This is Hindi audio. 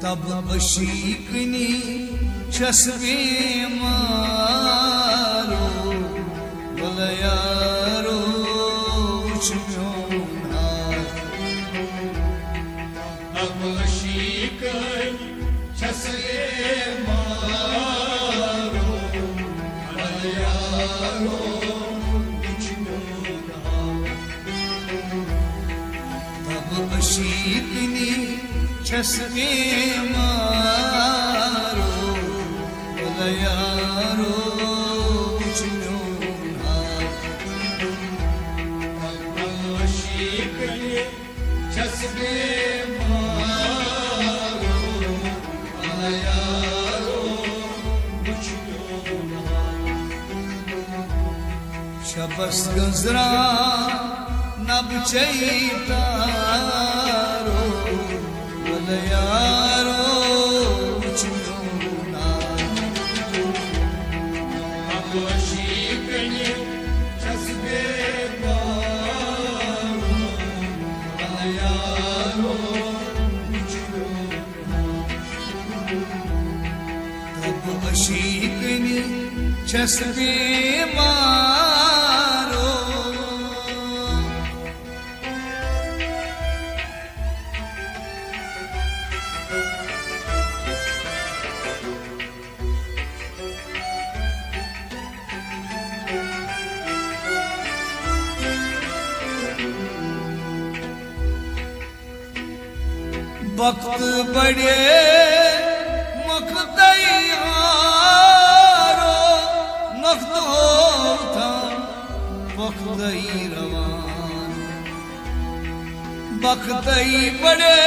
तब अशीकनी छसबे मारो बलयारो अब अशीकनी छसबे मारो बलयारो तब अशीकनी छसबे मारो बलयारो छसबे मारो बलयारो शबस गजरा नब चैतारो बलयारो अब अशीकनी छसबे मारो बलयारो तब अशीकनी छसबे मारो वक्त बड़े मखदईहारो नख्त होता वक्तई रवान वक्तई बड़े